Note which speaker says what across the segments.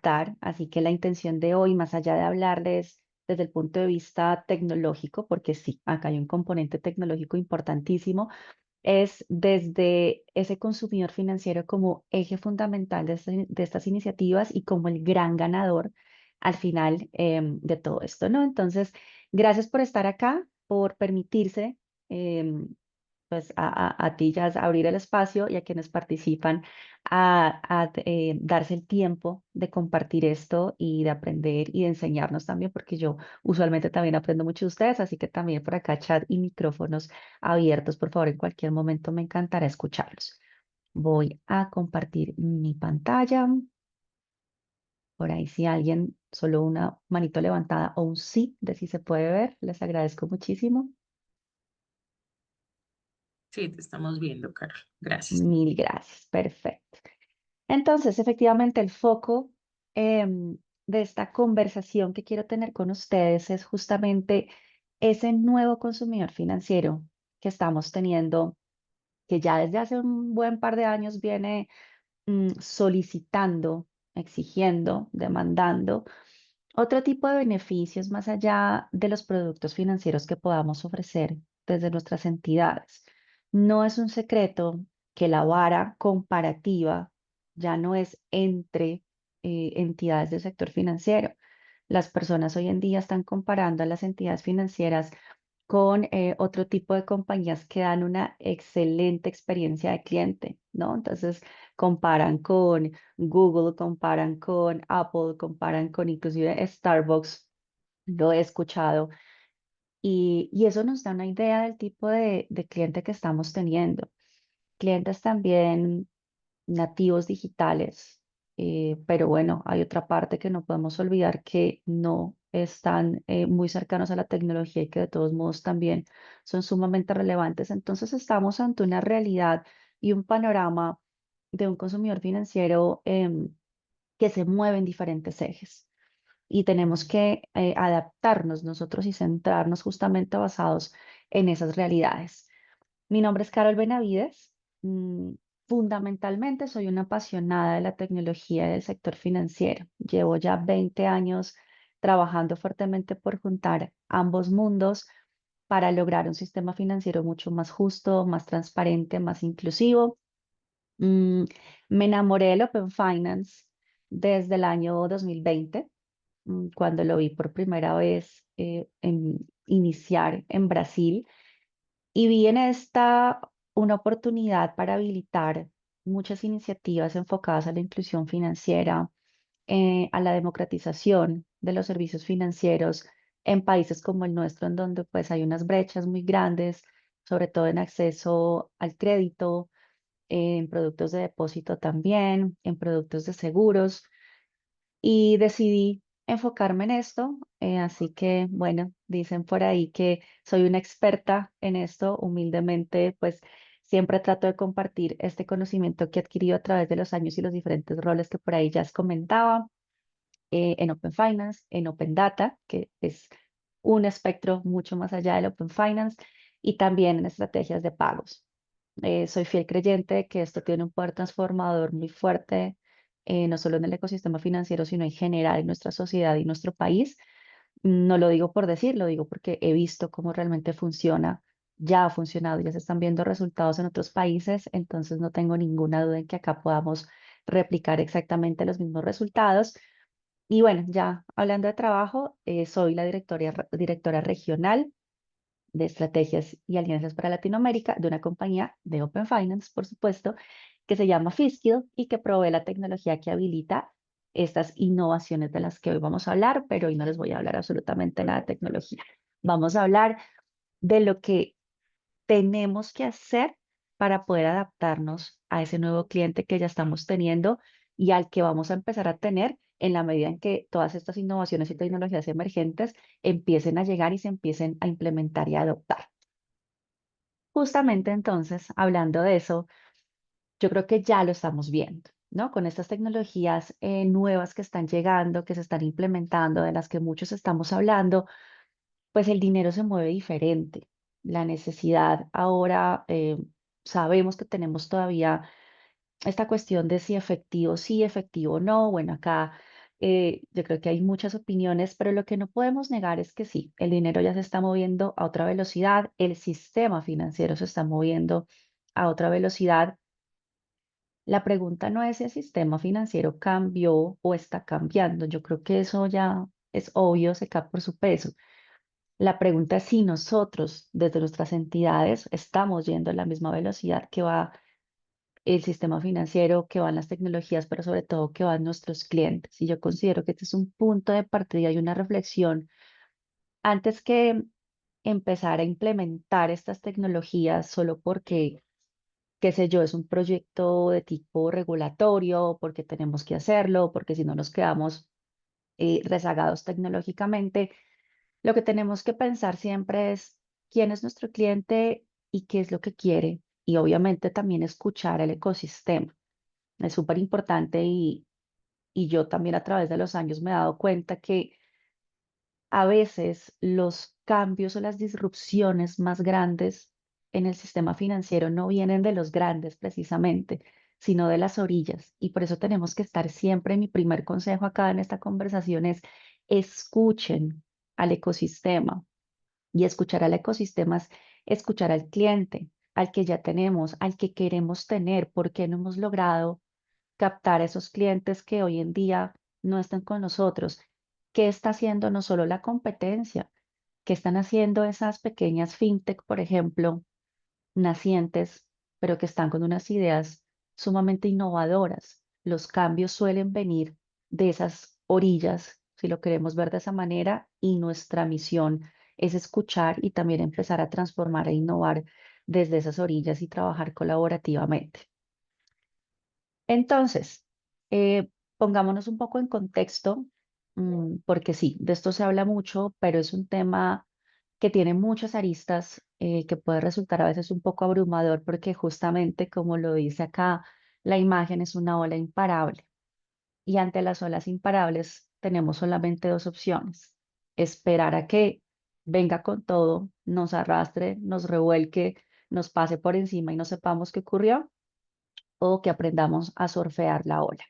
Speaker 1: adaptar, así que la intención de hoy, más allá de hablarles desde el punto de vista tecnológico, porque sí, acá hay un componente tecnológico importantísimo, es desde ese consumidor financiero como eje fundamental de estas iniciativas y como el gran ganador al final de todo esto, ¿no? Entonces, gracias por estar acá, por permitirse, em, pues a ti ya abrir el espacio y a quienes participan a darse el tiempo de compartir esto y de aprender y de enseñarnos también, porque yo usualmente también aprendo mucho de ustedes, así que también por acá chat y micrófonos abiertos, por favor, en cualquier momento me encantará escucharlos. Voy a compartir mi pantalla. Por ahí si alguien, solo una manito levantada o un sí de si se puede ver, les agradezco muchísimo.
Speaker 2: Sí, te estamos viendo, Carol. Gracias.
Speaker 1: Mil gracias. Perfecto. Entonces, efectivamente, el foco de esta conversación que quiero tener con ustedes es justamente ese nuevo consumidor financiero que estamos teniendo, que ya desde hace un buen par de años viene solicitando, exigiendo, demandando otro tipo de beneficios más allá de los productos financieros que podamos ofrecer desde nuestras entidades. No es un secreto que la vara comparativa ya no es entre entidades del sector financiero. Las personas hoy en día están comparando a las entidades financieras con otro tipo de compañías que dan una excelente experiencia de cliente, ¿no? Entonces comparan con Google, comparan con Apple, comparan con inclusive Starbucks, lo he escuchado, y eso nos da una idea del tipo de cliente que estamos teniendo. Clientes también nativos digitales, pero bueno, hay otra parte que no podemos olvidar que no están muy cercanos a la tecnología y que de todos modos también son sumamente relevantes. Entonces estamos ante una realidad y un panorama de un consumidor financiero que se mueve en diferentes ejes. Y tenemos que adaptarnos nosotros y centrarnos justamente basados en esas realidades. Mi nombre es Carol Benavides. Mm, Fundamentalmente soy una apasionada de la tecnología y del sector financiero. Llevo ya 20 años trabajando fuertemente por juntar ambos mundos para lograr un sistema financiero mucho más justo, más transparente, más inclusivo. Mm, Me enamoré del Open Finance desde el año 2020, cuando lo vi por primera vez iniciar en Brasil y vi en esta una oportunidad para habilitar muchas iniciativas enfocadas a la inclusión financiera, a la democratización de los servicios financieros en países como el nuestro, en donde pues hay unas brechas muy grandes, sobre todo en acceso al crédito, en productos de depósito también, en productos de seguros y decidí enfocarme en esto. Así que, bueno, dicen por ahí que soy una experta en esto. Humildemente, pues siempre trato de compartir este conocimiento que he adquirido a través de los años y los diferentes roles que por ahí ya os comentaba, en Open Finance, en Open Data, que es un espectro mucho más allá del Open Finance, y también en estrategias de pagos. Soy fiel creyente de que esto tiene un poder transformador muy fuerte, no solo en el ecosistema financiero, sino en general en nuestra sociedad y nuestro país. No lo digo por decir, lo digo porque he visto cómo realmente funciona, ya ha funcionado, ya se están viendo resultados en otros países, entonces no tengo ninguna duda en que acá podamos replicar exactamente los mismos resultados. Y bueno, ya hablando de trabajo, soy la directora regional de estrategias y alianzas para Latinoamérica de una compañía de Open Finance, por supuesto, que se llama Fiskill y que provee la tecnología que habilita estas innovaciones de las que hoy vamos a hablar, pero hoy no les voy a hablar absolutamente nada de tecnología. Vamos a hablar de lo que tenemos que hacer para poder adaptarnos a ese nuevo cliente que ya estamos teniendo y al que vamos a empezar a tener en la medida en que todas estas innovaciones y tecnologías emergentes empiecen a llegar y se empiecen a implementar y a adoptar. Justamente entonces, hablando de eso, yo creo que ya lo estamos viendo, ¿no? Con estas tecnologías nuevas que están llegando, que se están implementando, de las que muchos estamos hablando, pues el dinero se mueve diferente. La necesidad ahora, sabemos que tenemos todavía esta cuestión de si efectivo sí, efectivo no. Bueno, acá Yo creo que hay muchas opiniones, pero lo que no podemos negar es que sí, el dinero ya se está moviendo a otra velocidad, el sistema financiero se está moviendo a otra velocidad. La pregunta no es si el sistema financiero cambió o está cambiando. Yo creo que eso ya es obvio, se cae por su peso. La pregunta es si nosotros, desde nuestras entidades, estamos yendo a la misma velocidad que va el sistema financiero, que van las tecnologías, pero sobre todo que van nuestros clientes. Y yo considero que este es un punto de partida y una reflexión antes que empezar a implementar estas tecnologías solo porque, qué sé yo, es un proyecto de tipo regulatorio, porque tenemos que hacerlo, porque si no nos quedamos rezagados tecnológicamente. Lo que tenemos que pensar siempre es quién es nuestro cliente y qué es lo que quiere. Y obviamente también escuchar el ecosistema. Es súper importante y yo también a través de los años me he dado cuenta que a veces los cambios o las disrupciones más grandes en el sistema financiero no vienen de los grandes precisamente, sino de las orillas. Y por eso tenemos que estar siempre, mi primer consejo acá en esta conversación es escuchen al ecosistema. Y escuchar al ecosistema es escuchar al cliente, al que ya tenemos, al que queremos tener, porque no hemos logrado captar a esos clientes que hoy en día no están con nosotros. ¿Qué está haciendo no solo la competencia? ¿Qué están haciendo esas pequeñas fintech, por ejemplo, nacientes, pero que están con unas ideas sumamente innovadoras? Los cambios suelen venir de esas orillas, si lo queremos ver de esa manera, y nuestra misión es escuchar y también empezar a transformar e innovar desde esas orillas y trabajar colaborativamente. Entonces, pongámonos un poco en contexto, porque sí, de esto se habla mucho, pero es un tema que tiene muchas aristas, que puede resultar a veces un poco abrumador, porque justamente como lo dice acá, la imagen es una ola imparable y ante las olas imparables tenemos solamente dos opciones: esperar a que venga con todo, nos arrastre, nos revuelque, nos pase por encima y no sepamos qué ocurrió, o que aprendamos a surfear la ola.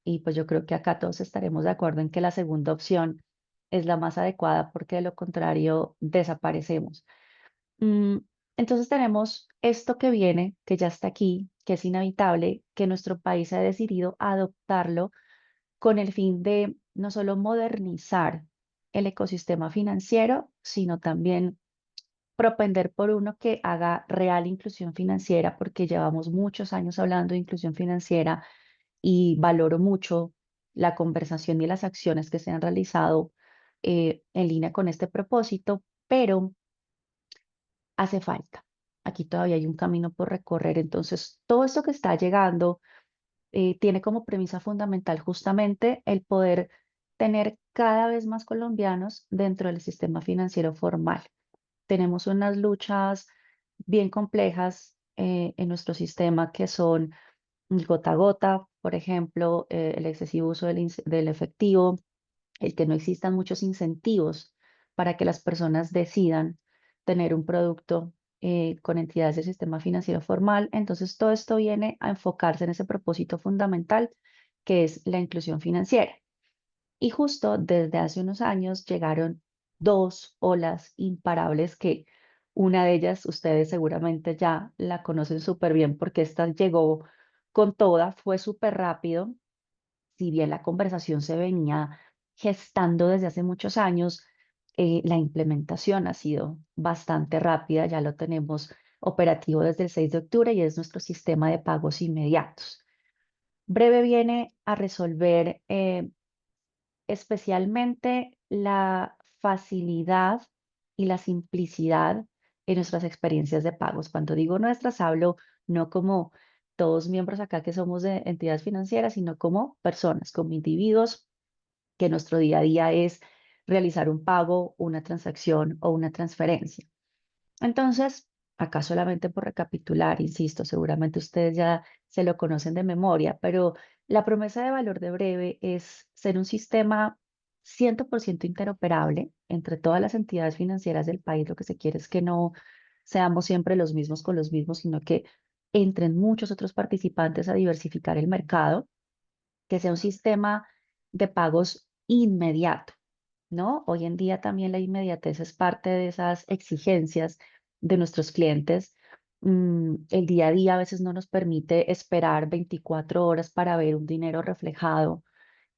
Speaker 1: Y pues yo creo que acá todos estaremos de acuerdo en que la segunda opción es la más adecuada, porque de lo contrario desaparecemos. Mm, entonces tenemos esto que viene, que ya está aquí, que es inevitable, que nuestro país ha decidido adoptarlo con el fin de no solo modernizar el ecosistema financiero, sino también propender por uno que haga real inclusión financiera, porque llevamos muchos años hablando de inclusión financiera y valoro mucho la conversación y las acciones que se han realizado en línea con este propósito, pero hace falta. Aquí todavía hay un camino por recorrer. Entonces, todo esto que está llegando tiene como premisa fundamental justamente el poder tener cada vez más colombianos dentro del sistema financiero formal. Tenemos unas luchas bien complejas en nuestro sistema, que son el gota a gota, por ejemplo, el excesivo uso del efectivo, el que no existan muchos incentivos para que las personas decidan tener un producto con entidades del sistema financiero formal. Entonces, todo esto viene a enfocarse en ese propósito fundamental que es la inclusión financiera. Y justo desde hace unos años llegaron dos olas imparables que una de ellas ustedes seguramente ya la conocen súper bien, porque esta llegó con toda, fue súper rápido. Si bien la conversación se venía gestando desde hace muchos años, la implementación ha sido bastante rápida. Ya lo tenemos operativo desde el 6 de octubre y es nuestro sistema de pagos inmediatos. Breve viene a resolver especialmente la facilidad y la simplicidad en nuestras experiencias de pagos. Cuando digo nuestras, hablo no como todos miembros acá que somos de entidades financieras, sino como personas, como individuos, que nuestro día a día es realizar un pago, una transacción o una transferencia. Entonces, acá solamente por recapitular, insisto, seguramente ustedes ya se lo conocen de memoria, pero la promesa de valor de Breve es ser un sistema 100% interoperable entre todas las entidades financieras del país. Lo que se quiere es que no seamos siempre los mismos con los mismos, sino que entren muchos otros participantes a diversificar el mercado, que sea un sistema de pagos inmediato, ¿no? Hoy en día también la inmediatez es parte de esas exigencias de nuestros clientes. El día a día a veces no nos permite esperar 24 horas para ver un dinero reflejado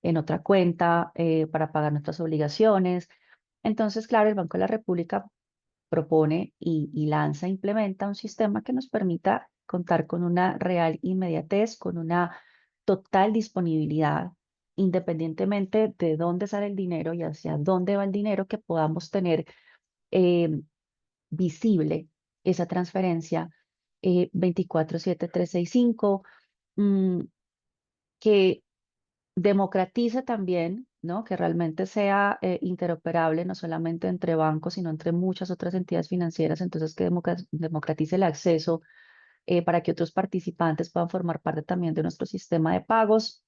Speaker 1: en otra cuenta, para pagar nuestras obligaciones. Entonces, claro, el Banco de la República propone y lanza, implementa un sistema que nos permita contar con una real inmediatez, con una total disponibilidad, independientemente de dónde sale el dinero y hacia dónde va el dinero, que podamos tener eh, visible esa transferencia 24/7, 365, mm, que democratice también, ¿no? Que realmente sea interoperable no solamente entre bancos, sino entre muchas otras entidades financieras, entonces que democratice el acceso para que otros participantes puedan formar parte también de nuestro sistema de pagos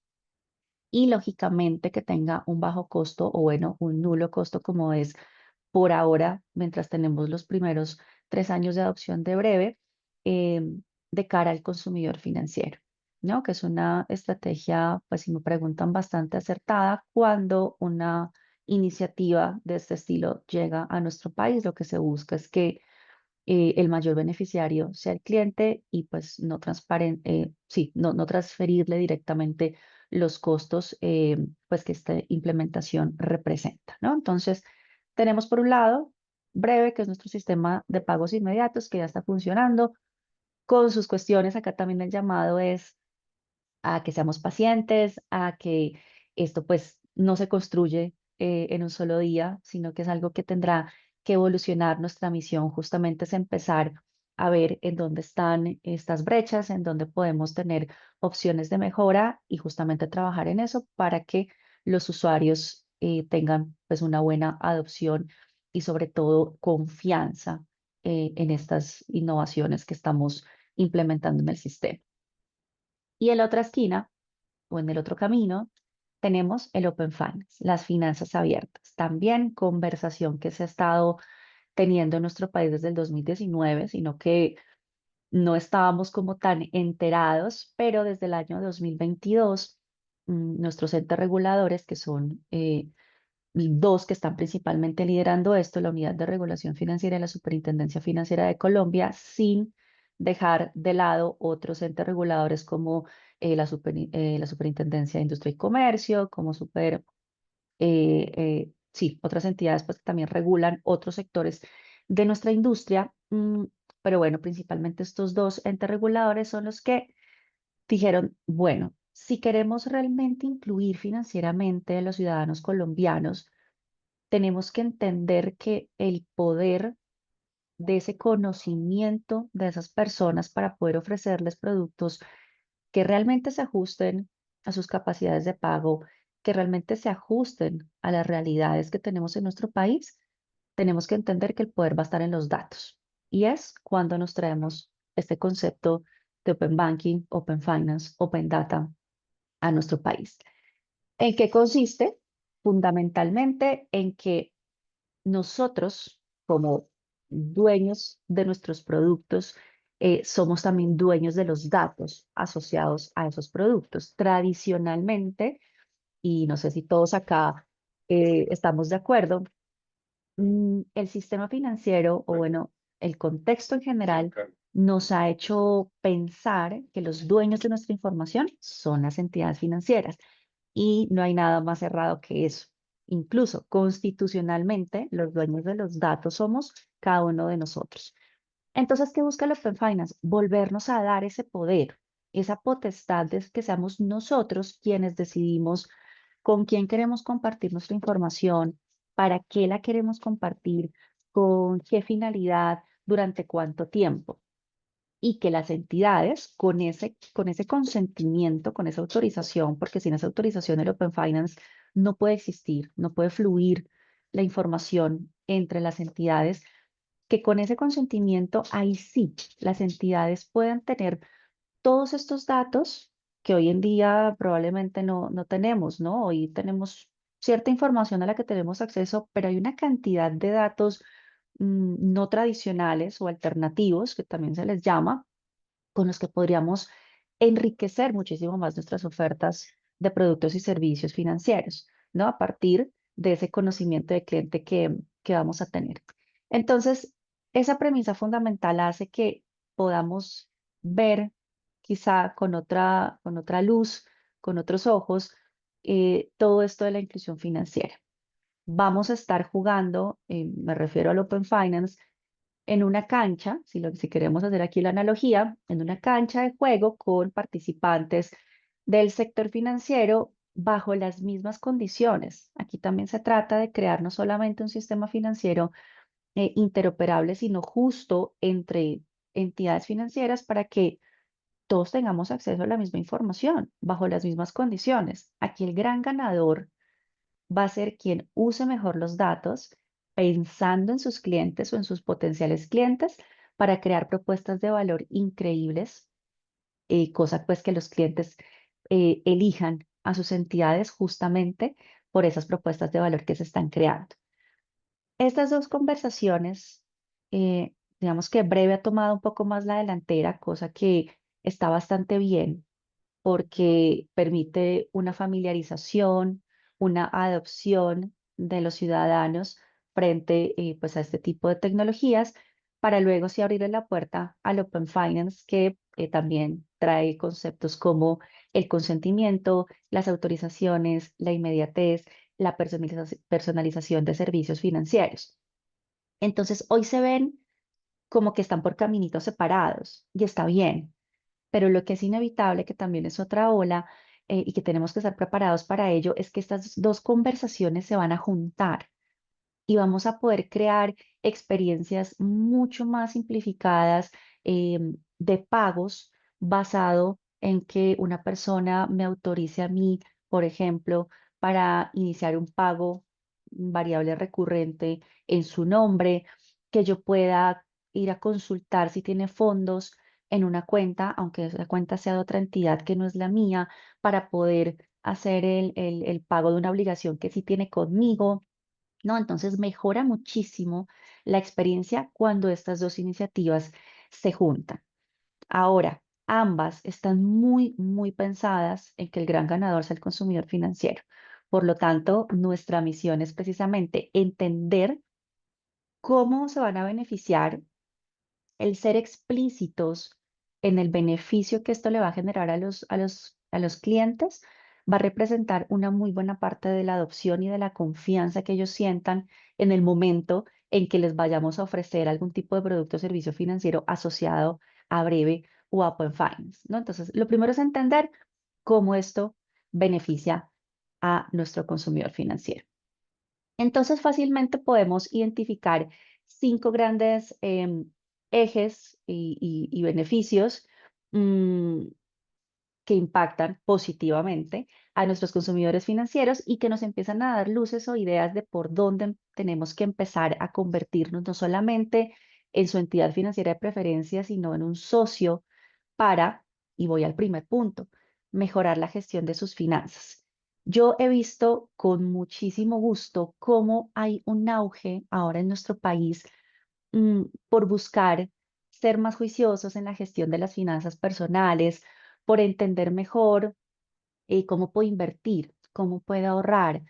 Speaker 1: y lógicamente que tenga un bajo costo o bueno, un nulo costo como es por ahora, mientras tenemos los primeros 3 años de adopción de Breve, eh, de cara al consumidor financiero, ¿no? Que es una estrategia, pues si me preguntan, bastante acertada cuando una iniciativa de este estilo llega a nuestro país. Lo que se busca es que el mayor beneficiario sea el cliente y pues sí, no transferirle directamente los costos pues que esta implementación representa, ¿no? Entonces, tenemos por un lado Breve, que es nuestro sistema de pagos inmediatos que ya está funcionando con sus cuestiones. Acá también el llamado es a que seamos pacientes, a que esto pues no se construye en un solo día, sino que es algo que tendrá que evolucionar. Nuestra misión justamente es empezar a ver en dónde están estas brechas, en dónde podemos tener opciones de mejora y justamente trabajar en eso para que los usuarios tengan pues una buena adopción y sobre todo confianza en estas innovaciones que estamos implementando en el sistema. Y en la otra esquina, o en el otro camino, tenemos el Open Finance, las finanzas abiertas. También conversación que se ha estado teniendo en nuestro país desde el 2019, sino que no estábamos como tan enterados, pero desde el año 2022, nuestros entes reguladores, que son dos que están principalmente liderando esto, la Unidad de Regulación Financiera y la Superintendencia Financiera de Colombia, sin dejar de lado otros entes reguladores como la Superintendencia de Industria y Comercio, como sí, otras entidades pues, que también regulan otros sectores de nuestra industria. Pero bueno, principalmente estos dos entes reguladores son los que dijeron, bueno, si queremos realmente incluir financieramente a los ciudadanos colombianos, tenemos que entender que el poder de ese conocimiento de esas personas para poder ofrecerles productos que realmente se ajusten a sus capacidades de pago, que realmente se ajusten a las realidades que tenemos en nuestro país, tenemos que entender que el poder va a estar en los datos. Y es cuando nos traemos este concepto de Open Banking, Open Finance, Open Data a nuestro país. ¿En qué consiste? Fundamentalmente en que nosotros, como dueños de nuestros productos, somos también dueños de los datos asociados a esos productos. Tradicionalmente, y no sé si todos acá estamos de acuerdo, el sistema financiero, o bueno, el contexto en general, nos ha hecho pensar que los dueños de nuestra información son las entidades financieras y no hay nada más errado que eso. Incluso constitucionalmente, los dueños de los datos somos cada uno de nosotros. Entonces, ¿qué busca el Open Finance? Volvernos a dar ese poder, esa potestad de que seamos nosotros quienes decidimos con quién queremos compartir nuestra información, para qué la queremos compartir, con qué finalidad, durante cuánto tiempo. Y que las entidades, con ese consentimiento, con esa autorización, porque sin esa autorización el Open Finance no puede existir, no puede fluir la información entre las entidades, que con ese consentimiento, ahí sí, las entidades puedan tener todos estos datos que hoy en día probablemente no tenemos, ¿no? Hoy tenemos cierta información a la que tenemos acceso, pero hay una cantidad de datos no tradicionales o alternativos, que también se les llama, con los que podríamos enriquecer muchísimo más nuestras ofertas de productos y servicios financieros, ¿no? A partir de ese conocimiento de cliente que vamos a tener. Entonces, esa premisa fundamental hace que podamos ver quizá con otra luz, con otros ojos, todo esto de la inclusión financiera. Vamos a estar jugando, me refiero al Open Finance, en una cancha, si queremos hacer aquí la analogía, en una cancha de juego con participantes del sector financiero bajo las mismas condiciones. Aquí también se trata de crear no solamente un sistema financiero interoperable, sino justo entre entidades financieras para que todos tengamos acceso a la misma información bajo las mismas condiciones. Aquí el gran ganador va a ser quien use mejor los datos pensando en sus clientes o en sus potenciales clientes para crear propuestas de valor increíbles, cosa pues que los clientes elijan a sus entidades justamente por esas propuestas de valor que se están creando. Estas dos conversaciones, digamos que Breve ha tomado un poco más la delantera, cosa que está bastante bien porque permite una familiarización, una adopción de los ciudadanos frente pues a este tipo de tecnologías, para luego sí abrirle la puerta al Open Finance, que también trae conceptos como el consentimiento, las autorizaciones, la inmediatez, la personalización de servicios financieros. Entonces, hoy se ven como que están por caminitos separados y está bien, pero lo que es inevitable, que también es otra ola, y que tenemos que estar preparados para ello, es que estas dos conversaciones se van a juntar y vamos a poder crear experiencias mucho más simplificadas de pagos basado en que una persona me autorice a mí, por ejemplo, para iniciar un pago variable recurrente en su nombre, que yo pueda ir a consultar si tiene fondos en una cuenta, aunque esa cuenta sea de otra entidad que no es la mía, para poder hacer el pago de una obligación que sí tiene conmigo, ¿no? Entonces mejora muchísimo la experiencia cuando estas dos iniciativas se juntan. Ahora, ambas están muy pensadas en que el gran ganador sea el consumidor financiero. Por lo tanto, nuestra misión es precisamente entender cómo se van a beneficiar, el ser explícitos en el beneficio que esto le va a generar a los clientes, va a representar una muy buena parte de la adopción y de la confianza que ellos sientan en el momento en que les vayamos a ofrecer algún tipo de producto o servicio financiero asociado a Breve o a Open Finance, ¿no? Entonces, lo primero es entender cómo esto beneficia a nuestro consumidor financiero. Entonces, fácilmente podemos identificar cinco grandes ejes y beneficios mm, que impactan positivamente a nuestros consumidores financieros y que nos empiezan a dar luces o ideas de por dónde tenemos que empezar a convertirnos no solamente en su entidad financiera de preferencia, sino en un socio para, y voy al primer punto, mejorar la gestión de sus finanzas. Yo he visto con muchísimo gusto cómo hay un auge ahora en nuestro país por buscar ser más juiciosos en la gestión de las finanzas personales, por entender mejor cómo puedo invertir, cómo puedo ahorrar,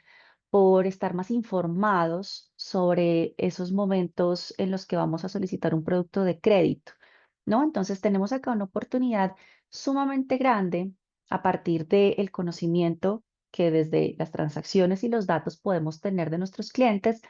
Speaker 1: por estar más informados sobre esos momentos en los que vamos a solicitar un producto de crédito, ¿no? Entonces tenemos acá una oportunidad sumamente grande a partir del conocimiento que desde las transacciones y los datos podemos tener de nuestros clientes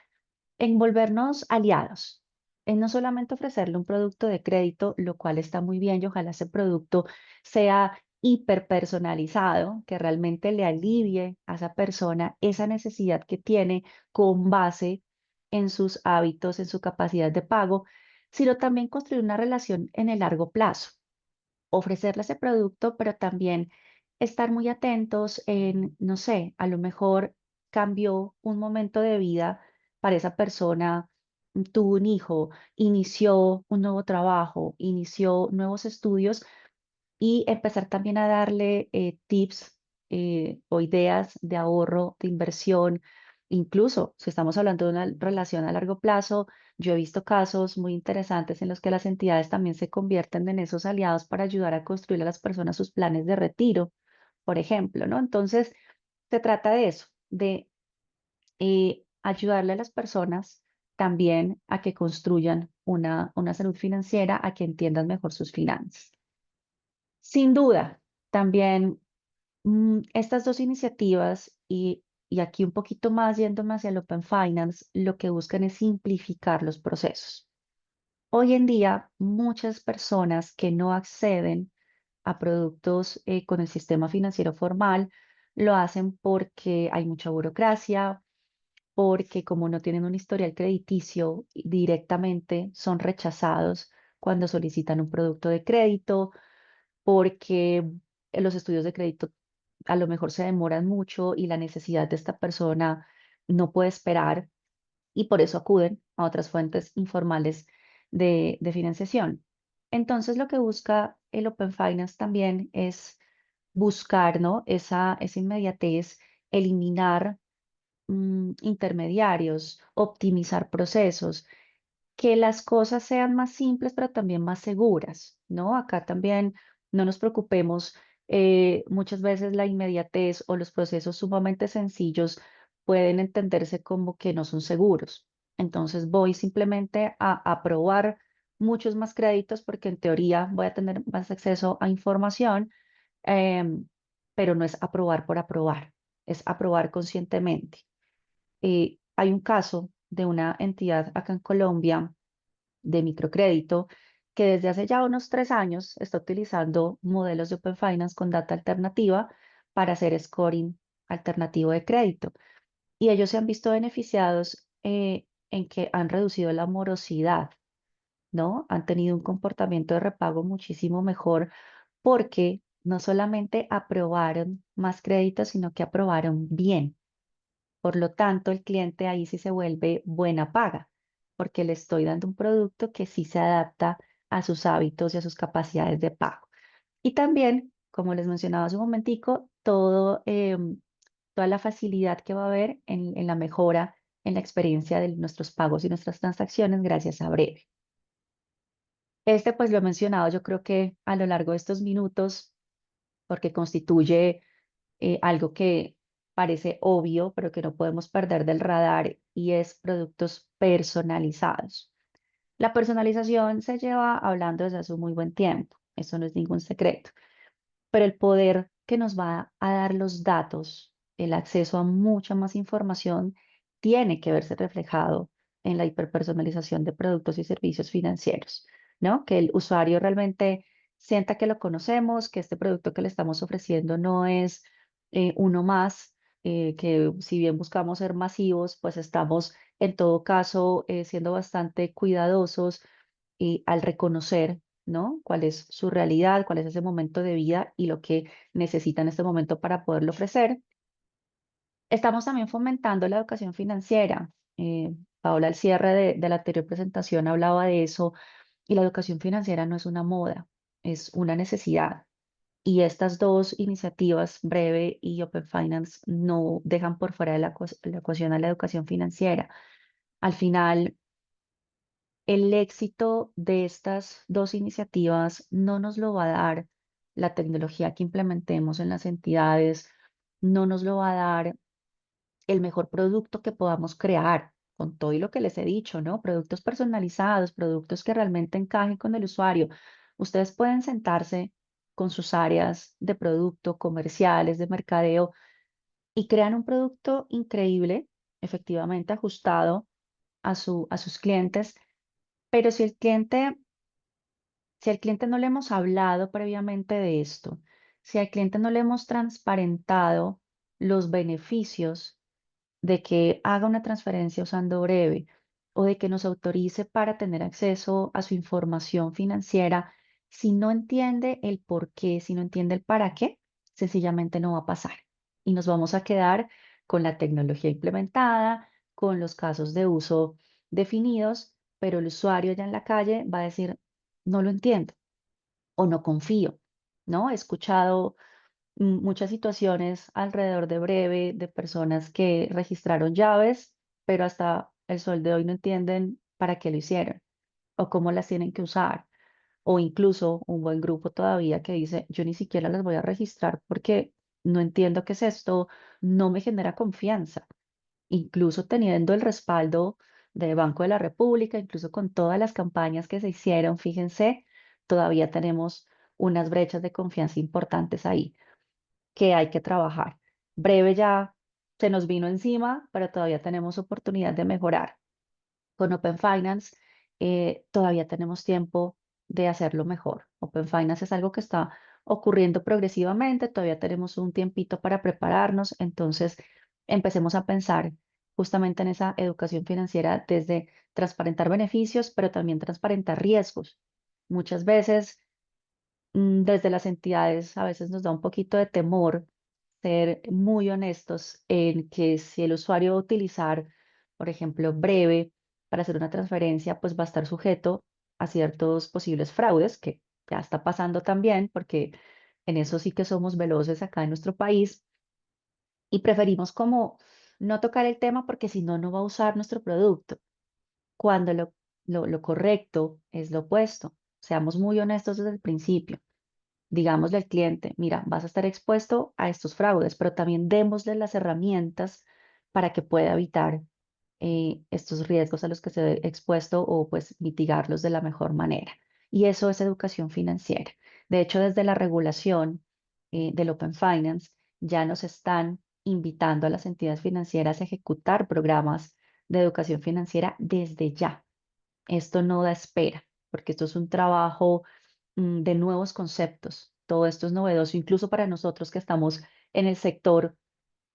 Speaker 1: en volvernos aliados, en no solamente ofrecerle un producto de crédito, lo cual está muy bien y ojalá ese producto sea hiperpersonalizado, que realmente le alivie a esa persona esa necesidad que tiene con base en sus hábitos, en su capacidad de pago, sino también construir una relación en el largo plazo, ofrecerle ese producto, pero también estar muy atentos en, no sé, a lo mejor cambió un momento de vida para esa persona, tuvo un hijo, inició un nuevo trabajo, inició nuevos estudios y empezar también a darle tips o ideas de ahorro, de inversión. Incluso si estamos hablando de una relación a largo plazo, yo he visto casos muy interesantes en los que las entidades también se convierten en esos aliados para ayudar a construir a las personas sus planes de retiro, por ejemplo, ¿no? Entonces, se trata de eso, de ayudarle a las personas también a que construyan una salud financiera, a que entiendan mejor sus finanzas. Sin duda, también estas dos iniciativas y aquí un poquito más yéndome hacia el Open Finance, lo que buscan es simplificar los procesos. Hoy en día, muchas personas que no acceden a productos con el sistema financiero formal lo hacen porque hay mucha burocracia, porque como no tienen un historial crediticio, directamente son rechazados cuando solicitan un producto de crédito, porque los estudios de crédito a lo mejor se demoran mucho y la necesidad de esta persona no puede esperar y por eso acuden a otras fuentes informales de financiación. Entonces, lo que busca el Open Finance también es buscar, ¿no? Esa inmediatez, eliminar intermediarios, optimizar procesos, que las cosas sean más simples, pero también más seguras, ¿no? Acá también no nos preocupemos, muchas veces la inmediatez o los procesos sumamente sencillos pueden entenderse como que no son seguros. Entonces voy simplemente a aprobar muchos más créditos porque en teoría voy a tener más acceso a información, em, pero no es aprobar por aprobar, es aprobar conscientemente. Hay un caso de una entidad acá en Colombia de microcrédito que desde hace ya unos 3 años está utilizando modelos de Open Finance con data alternativa para hacer scoring alternativo de crédito. Y ellos se han visto beneficiados en que han reducido la morosidad, ¿no? Han tenido un comportamiento de repago muchísimo mejor porque no solamente aprobaron más créditos, sino que aprobaron bien. Por lo tanto, el cliente ahí sí se vuelve buena paga, porque le estoy dando un producto que sí se adapta a sus hábitos y a sus capacidades de pago. Y también, como les mencionaba hace un momentico, toda la facilidad que va a haber en la mejora en la experiencia de nuestros pagos y nuestras transacciones gracias a Breve. Este, pues lo he mencionado yo creo que a lo largo de estos minutos, porque constituye algo que parece obvio, pero que no podemos perder del radar, y es productos personalizados. La personalización se lleva hablando desde hace un muy buen tiempo, eso no es ningún secreto, pero el poder que nos va a dar los datos, el acceso a mucha más información, tiene que verse reflejado en la hiperpersonalización de productos y servicios financieros, ¿no? Que el usuario realmente sienta que lo conocemos, que este producto que le estamos ofreciendo no es uno más, que si bien buscamos ser masivos, pues estamos en todo caso siendo bastante cuidadosos y al reconocer, ¿no? Cuál es su realidad, cuál es ese momento de vida y lo que necesita en este momento para poderlo ofrecer. Estamos también fomentando la educación financiera. Paola, al cierre de la anterior presentación hablaba de eso y la educación financiera no es una moda, es una necesidad. Y estas dos iniciativas, Breve y Open Finance, no dejan por fuera de la ecuación a la educación financiera. Al final, el éxito de estas dos iniciativas no nos lo va a dar la tecnología que implementemos en las entidades, no nos lo va a dar el mejor producto que podamos crear, con todo y lo que les he dicho, ¿no? Productos personalizados, productos que realmente encajen con el usuario. Ustedes pueden sentarse con sus áreas de producto, comerciales, de mercadeo y crean un producto increíble, efectivamente ajustado a sus clientes, pero si al cliente no le hemos hablado previamente de esto, si al cliente no le hemos transparentado los beneficios de que haga una transferencia usando Breve o de que nos autorice para tener acceso a su información financiera, si no entiende el por qué, si no entiende el para qué, sencillamente no va a pasar. Y nos vamos a quedar con la tecnología implementada, con los casos de uso definidos, pero el usuario ya en la calle va a decir, no lo entiendo o no confío, ¿no? He escuchado muchas situaciones alrededor de Breve de personas que registraron llaves, pero hasta el sol de hoy no entienden para qué lo hicieron o cómo las tienen que usar. O incluso un buen grupo todavía que dice, yo ni siquiera las voy a registrar porque no entiendo qué es esto, no me genera confianza, incluso teniendo el respaldo del Banco de la República, incluso con todas las campañas que se hicieron, fíjense, todavía tenemos unas brechas de confianza importantes ahí que hay que trabajar. Breve ya se nos vino encima, pero todavía tenemos oportunidad de mejorar. Con Open Finance todavía tenemos tiempo de hacerlo mejor. Open Finance es algo que está ocurriendo progresivamente, todavía tenemos un tiempito para prepararnos, entonces empecemos a pensar justamente en esa educación financiera desde transparentar beneficios, pero también transparentar riesgos. Muchas veces desde las entidades a veces nos da un poquito de temor ser muy honestos en que si el usuario va a utilizar, por ejemplo, Breve para hacer una transferencia, pues va a estar sujeto a ciertos posibles fraudes, que ya está pasando también, porque en eso sí que somos veloces acá en nuestro país y preferimos como no tocar el tema porque si no, no va a usar nuestro producto, cuando lo correcto es lo opuesto. Seamos muy honestos desde el principio. Digámosle al cliente, mira, vas a estar expuesto a estos fraudes, pero también démosle las herramientas para que pueda evitar estos riesgos a los que se ve expuesto o pues mitigarlos de la mejor manera. Y eso es educación financiera. De hecho, desde la regulación del Open Finance ya nos están invitando a las entidades financieras a ejecutar programas de educación financiera desde ya. Esto no da espera, porque esto es un trabajo de nuevos conceptos. Todo esto es novedoso, incluso para nosotros que estamos en el sector.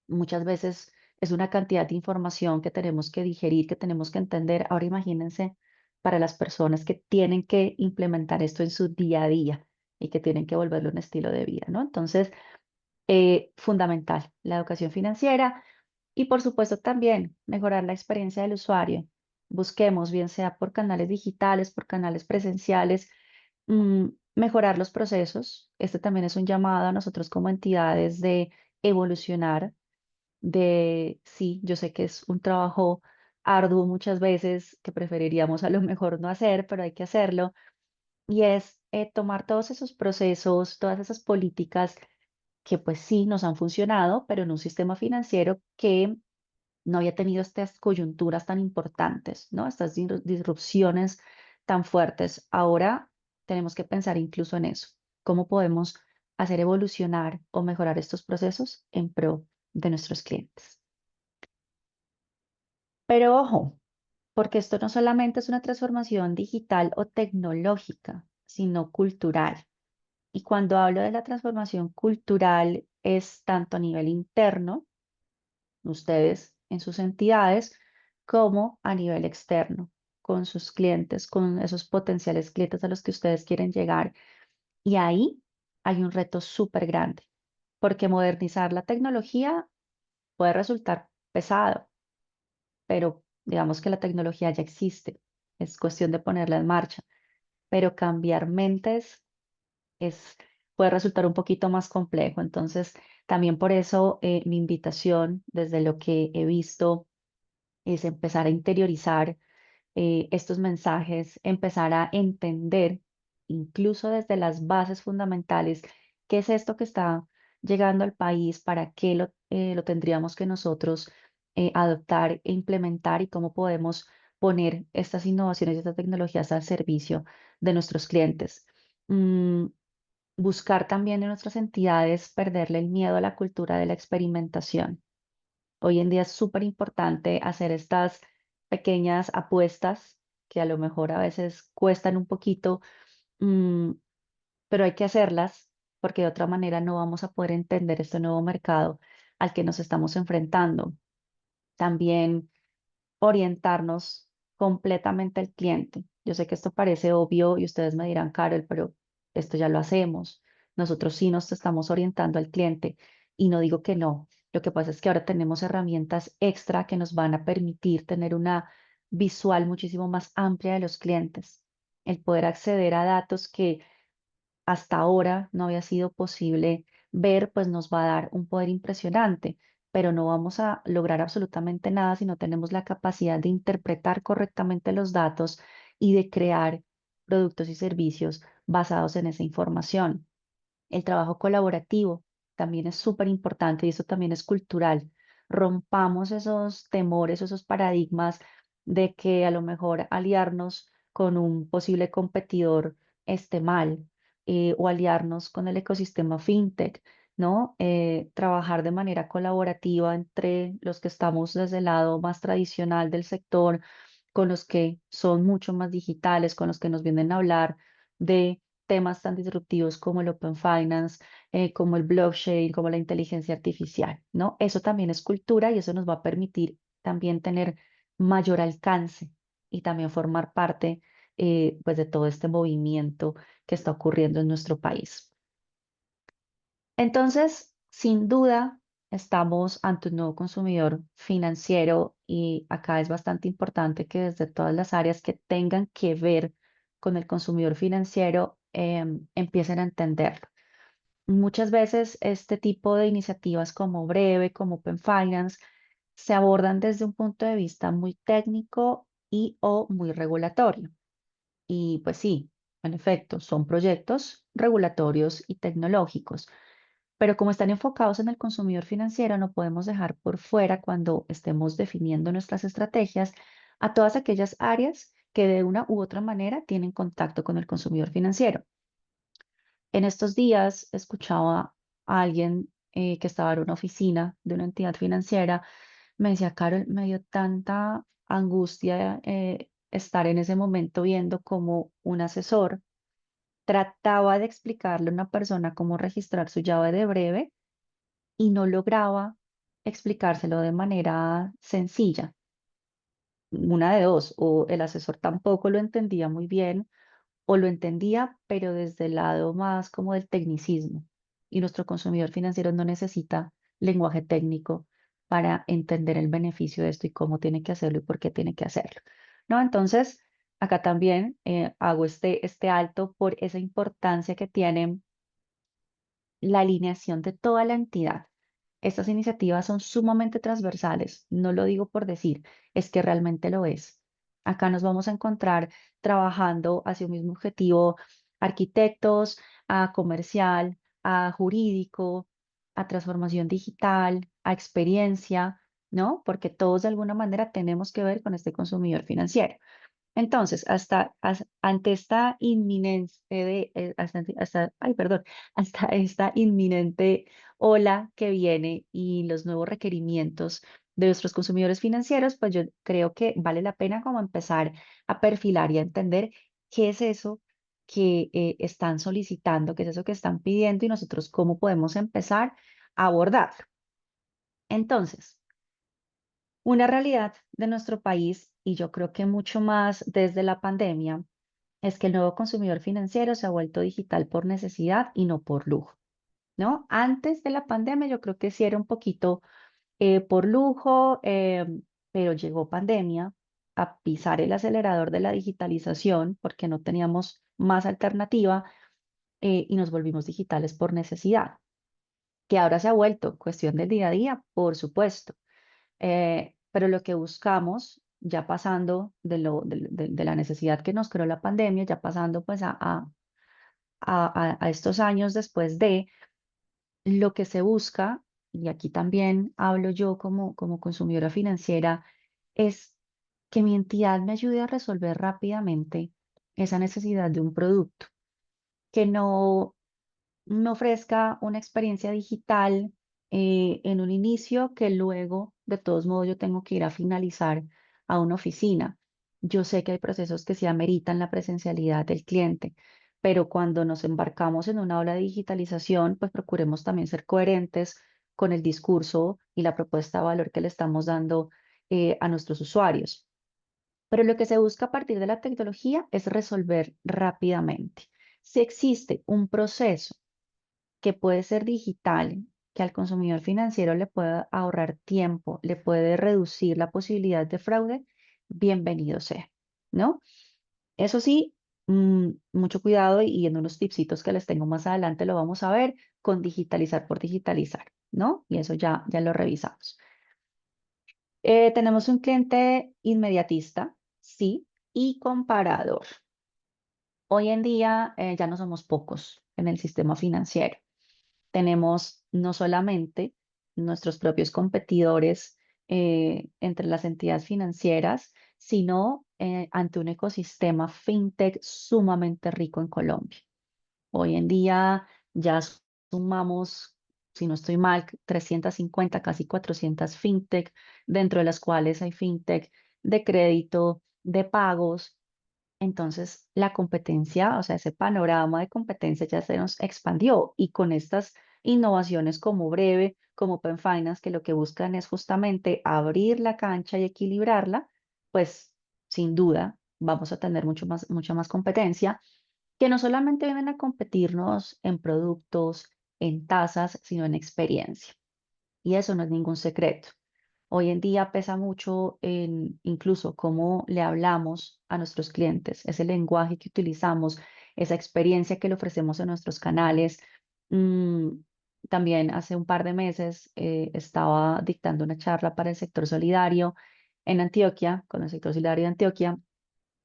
Speaker 1: Muchas veces es una cantidad de información que tenemos que digerir, que tenemos que entender. Ahora imagínense para las personas que tienen que implementar esto en su día a día y que tienen que volverlo un estilo de vida, ¿no? Entonces, fundamental la educación financiera y por supuesto también mejorar la experiencia del usuario. Busquemos, bien sea por canales digitales, por canales presenciales, mm, mejorar los procesos. Este también es un llamado a nosotros como entidades de evolucionar, de, sí, yo sé que es un trabajo arduo muchas veces que preferiríamos a lo mejor no hacer, pero hay que hacerlo, y es tomar todos esos procesos, todas esas políticas que pues sí nos han funcionado, pero en un sistema financiero que no había tenido estas coyunturas tan importantes, ¿no? Estas disrupciones tan fuertes. Ahora tenemos que pensar incluso en eso. ¿Cómo podemos hacer evolucionar o mejorar estos procesos en pro de nuestros clientes? Pero ojo, porque esto no solamente es una transformación digital o tecnológica, sino cultural. Y cuando hablo de la transformación cultural es tanto a nivel interno, ustedes en sus entidades, como a nivel externo, con sus clientes, con esos potenciales clientes a los que ustedes quieren llegar. Y ahí hay un reto súper grande, porque modernizar la tecnología puede resultar pesado, pero digamos que la tecnología ya existe, es cuestión de ponerla en marcha, pero cambiar mentes es, puede resultar un poquito más complejo. Entonces, también por eso mi invitación desde lo que he visto es empezar a interiorizar estos mensajes, empezar a entender, incluso desde las bases fundamentales, qué es esto que está llegando al país, para qué lo tendríamos que nosotros adoptar e implementar y cómo podemos poner estas innovaciones y estas tecnologías al servicio de nuestros clientes. Mm, Buscar también en nuestras entidades perderle el miedo a la cultura de la experimentación. Hoy en día es súper importante hacer estas pequeñas apuestas que a lo mejor a veces cuestan un poquito, mm, pero hay que hacerlas porque de otra manera no vamos a poder entender este nuevo mercado al que nos estamos enfrentando. También orientarnos completamente al cliente. Yo sé que esto parece obvio y ustedes me dirán, Carol, pero esto ya lo hacemos. Nosotros sí nos estamos orientando al cliente y no digo que no. Lo que pasa es que ahora tenemos herramientas extra que nos van a permitir tener una visual muchísimo más amplia de los clientes, el poder acceder a datos que hasta ahora no había sido posible ver, pues nos va a dar un poder impresionante, pero no vamos a lograr absolutamente nada si no tenemos la capacidad de interpretar correctamente los datos y de crear productos y servicios basados en esa información. El trabajo colaborativo. también es súper importante y eso también es cultural. Rompamos esos temores, esos paradigmas de que a lo mejor aliarnos con un posible competidor esté mal, o aliarnos con el ecosistema fintech, ¿no? Trabajar de manera colaborativa entre los que estamos desde el lado más tradicional del sector, con los que son mucho más digitales, con los que nos vienen a hablar de temas tan disruptivos como el Open Finance, como el blockchain, como la inteligencia artificial, ¿no? Eso también es cultura y eso nos va a permitir también tener mayor alcance y también formar parte, pues, de todo este movimiento que está ocurriendo en nuestro país. Entonces, sin duda, estamos ante un nuevo consumidor financiero y acá es bastante importante que desde todas las áreas que tengan que ver con el consumidor financiero empiecen a entenderlo. Muchas veces este tipo de iniciativas como Breve, como Open Finance, se abordan desde un punto de vista muy técnico y o muy regulatorio. Y pues sí, en efecto, son proyectos regulatorios y tecnológicos, pero como están enfocados en el consumidor financiero, no podemos dejar por fuera cuando estemos definiendo nuestras estrategias a todas aquellas áreas que de una u otra manera tienen contacto con el consumidor financiero. En estos días escuchaba a alguien que estaba en una oficina de una entidad financiera, me decía, Carol, me dio tanta angustia estar en ese momento viendo cómo un asesor trataba de explicarle a una persona cómo registrar su llave de breve y no lograba explicárselo de manera sencilla. Una de dos, o el asesor tampoco lo entendía muy bien, o lo entendía, pero desde el lado más como del tecnicismo. Y nuestro consumidor financiero no necesita lenguaje técnico para entender el beneficio de esto y cómo tiene que hacerlo y por qué tiene que hacerlo. ¿No? Entonces, acá también hago este alto por esa importancia que tiene la alineación de toda la entidad. Estas iniciativas son sumamente transversales, no lo digo por decir, es que realmente lo es. Acá nos vamos a encontrar trabajando hacia un mismo objetivo, arquitectos, a comercial, a jurídico, a transformación digital, a experiencia, ¿no? Porque todos de alguna manera tenemos que ver con este consumidor financiero. Entonces, ante esta inminencia ay, perdón, hasta esta inminente ola que viene y los nuevos requerimientos de nuestros consumidores financieros, pues yo creo que vale la pena como empezar a perfilar y a entender qué es eso que están solicitando, qué es eso que están pidiendo y nosotros cómo podemos empezar a abordarlo. Entonces, una realidad de nuestro país, y yo creo que mucho más desde la pandemia, es que el nuevo consumidor financiero se ha vuelto digital por necesidad y no por lujo, ¿no? Antes de la pandemia yo creo que sí era un poquito por lujo, pero llegó pandemia a pisar el acelerador de la digitalización porque no teníamos más alternativa, y nos volvimos digitales por necesidad, que ahora se ha vuelto cuestión del día a día, por supuesto. Pero lo que buscamos, ya pasando de la necesidad que nos creó la pandemia, ya pasando pues a estos años después de lo que se busca, y aquí también hablo yo como consumidora financiera, es que mi entidad me ayude a resolver rápidamente esa necesidad de un producto, que no me ofrezca una experiencia digital en un inicio que luego, de todos modos, yo tengo que ir a finalizar a una oficina. Yo sé que hay procesos que se ameritan la presencialidad del cliente, pero cuando nos embarcamos en una ola de digitalización, pues procuremos también ser coherentes con el discurso y la propuesta de valor que le estamos dando a nuestros usuarios. Pero lo que se busca a partir de la tecnología es resolver rápidamente. Si existe un proceso que puede ser digital, que al consumidor financiero le pueda ahorrar tiempo, le puede reducir la posibilidad de fraude, bienvenido sea, ¿no? Eso sí, mucho cuidado y en unos tipsitos que les tengo más adelante lo vamos a ver con digitalizar por digitalizar, ¿no? Y eso ya lo revisamos. Tenemos un cliente inmediatista, sí, y comparador. Hoy en día ya no somos pocos en el sistema financiero. tenemos no solamente nuestros propios competidores entre las entidades financieras, sino ante un ecosistema fintech sumamente rico en Colombia. Hoy en día ya sumamos, si no estoy mal, 350, casi 400 fintech, dentro de las cuales hay fintech de crédito, de pagos. Entonces, la competencia, o sea, ese panorama de competencia ya se nos expandió y con estas innovaciones como Breve, como Open Finance, que lo que buscan es justamente abrir la cancha y equilibrarla, pues sin duda vamos a tener mucha más competencia que no solamente vienen a competirnos en productos, en tasas, sino en experiencia. Y eso no es ningún secreto. Hoy en día pesa mucho en incluso cómo le hablamos a nuestros clientes, ese lenguaje que utilizamos, esa experiencia que le ofrecemos en nuestros canales. Mm, También hace un par de meses estaba dictando una charla para el sector solidario en Antioquia, con el sector solidario de Antioquia,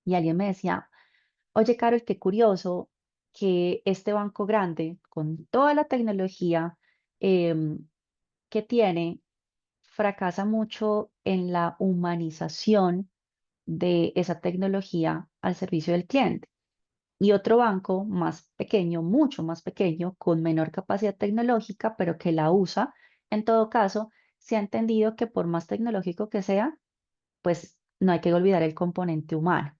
Speaker 1: y alguien me decía, oye, Carol, qué curioso que este banco grande, con toda la tecnología que tiene, fracasa mucho en la humanización de esa tecnología al servicio del cliente. Y otro banco más pequeño, mucho más pequeño, con menor capacidad tecnológica, pero que la usa, en todo caso, se ha entendido que por más tecnológico que sea, pues no hay que olvidar el componente humano.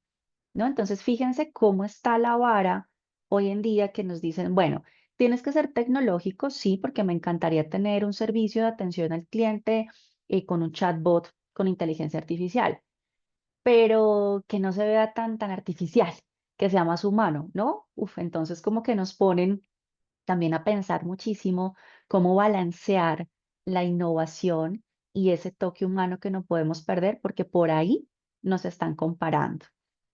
Speaker 1: ¿No? Entonces, fíjense cómo está la vara hoy en día que nos dicen, bueno, tienes que ser tecnológico, sí, porque me encantaría tener un servicio de atención al cliente con un chatbot con inteligencia artificial, pero que no se vea tan artificial, que sea más humano, ¿no? Uf, entonces como que nos ponen también a pensar muchísimo cómo balancear la innovación y ese toque humano que no podemos perder, porque por ahí nos están comparando.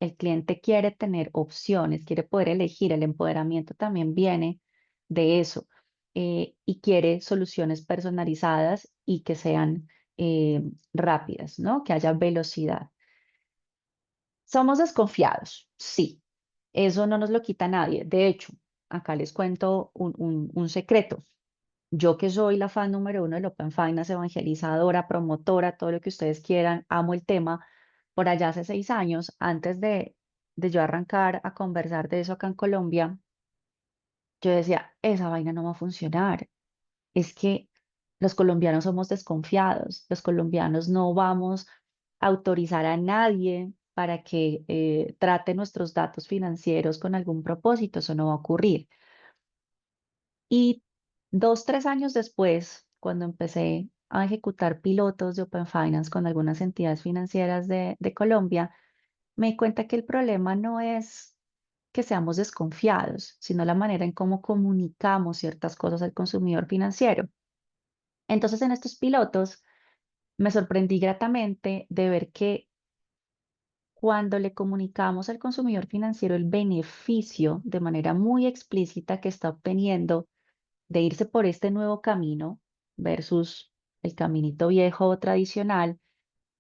Speaker 1: El cliente quiere tener opciones, quiere poder elegir, el empoderamiento también viene de eso, y quiere soluciones personalizadas y que sean rápidas, ¿no? Que haya velocidad. Somos desconfiados, sí, eso no nos lo quita nadie. De hecho, acá les cuento un secreto. Yo que soy la fan número uno del Open Finance, evangelizadora, promotora, todo lo que ustedes quieran, amo el tema. Por allá hace 6 años, antes de yo arrancar a conversar de eso acá en Colombia, yo decía, esa vaina no va a funcionar. Es que los colombianos somos desconfiados, los colombianos no vamos a autorizar a nadie para que trate nuestros datos financieros con algún propósito, eso no va a ocurrir. Y 2, 3 años después, cuando empecé a ejecutar pilotos de Open Finance con algunas entidades financieras de Colombia, me di cuenta que el problema no es que seamos desconfiados, sino la manera en cómo comunicamos ciertas cosas al consumidor financiero. Entonces, en estos pilotos me sorprendí gratamente de ver que cuando le comunicamos al consumidor financiero el beneficio de manera muy explícita que está obteniendo de irse por este nuevo camino versus el caminito viejo o tradicional,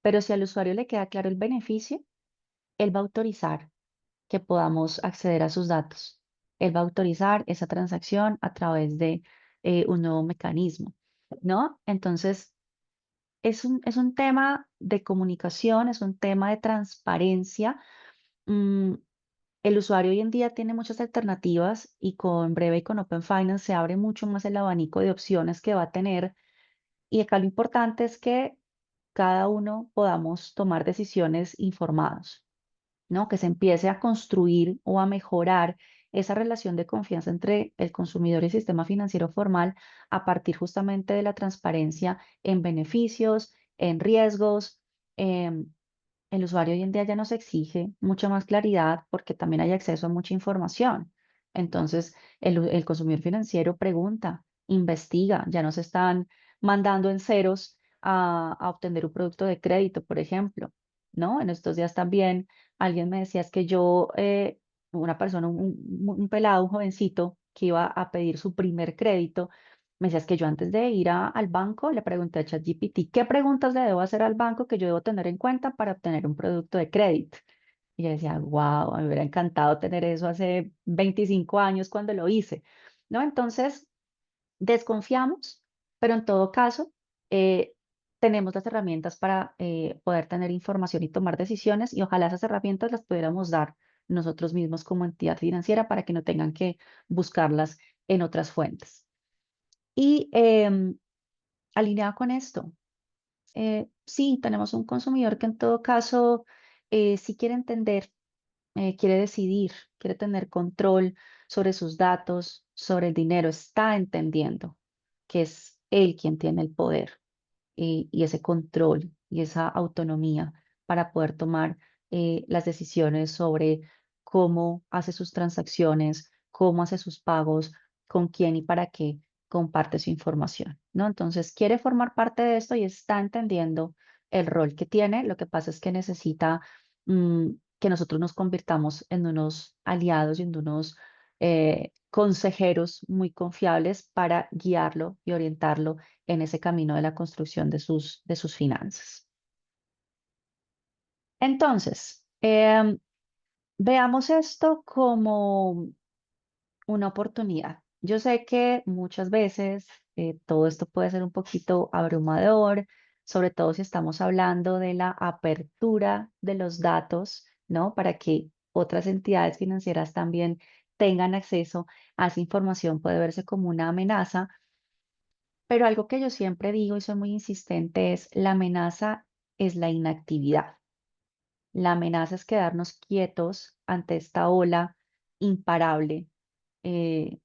Speaker 1: pero si al usuario le queda claro el beneficio, él va a autorizar que podamos acceder a sus datos. Él va a autorizar esa transacción a través de un nuevo mecanismo, ¿no? Entonces, es un tema de comunicación, es un tema de transparencia. Mm, el usuario hoy en día tiene muchas alternativas y con Breve y con Open Finance se abre mucho más el abanico de opciones que va a tener. Y acá lo importante es que cada uno podamos tomar decisiones informados, ¿no? Que se empiece a construir o a mejorar esa relación de confianza entre el consumidor y el sistema financiero formal a partir justamente de la transparencia en beneficios, en riesgos. em, el usuario hoy en día ya nos exige mucha más claridad porque también hay acceso a mucha información. Entonces, el consumidor financiero pregunta, investiga, ya nos están mandando en ceros a obtener un producto de crédito, por ejemplo, ¿no? En estos días también alguien me decía es que yo, una persona, un pelado, un jovencito que iba a pedir su primer crédito, me decías que yo antes de ir al banco le pregunté a ChatGPT, ¿qué preguntas le debo hacer al banco que yo debo tener en cuenta para obtener un producto de crédito? Y yo decía, wow, me hubiera encantado tener eso hace 25 años cuando lo hice, ¿no? Entonces, Desconfiamos, pero en todo caso, eh, tenemos las herramientas para poder tener información y tomar decisiones y ojalá esas herramientas las pudiéramos dar nosotros mismos como entidad financiera para que no tengan que buscarlas en otras fuentes. Y alineado con esto, sí, tenemos un consumidor que en todo caso sí quiere entender, quiere decidir, quiere tener control sobre sus datos, sobre el dinero, está entendiendo que es él quien tiene el poder y ese control y esa autonomía para poder tomar las decisiones sobre cómo hace sus transacciones, cómo hace sus pagos, con quién y para qué comparte su información, ¿no? Entonces, quiere formar parte de esto y está entendiendo el rol que tiene. Lo que pasa es que necesita que nosotros nos convirtamos en unos aliados y en unos consejeros muy confiables para guiarlo y orientarlo en ese camino de la construcción de sus finanzas. Entonces, veamos esto como una oportunidad. Yo sé que muchas veces todo esto puede ser un poquito abrumador, sobre todo si estamos hablando de la apertura de los datos, ¿no? Para que otras entidades financieras también tengan acceso a esa información puede verse como una amenaza, pero algo que yo siempre digo y soy muy insistente es la amenaza es la inactividad. La amenaza es quedarnos quietos ante esta ola imparable, eh,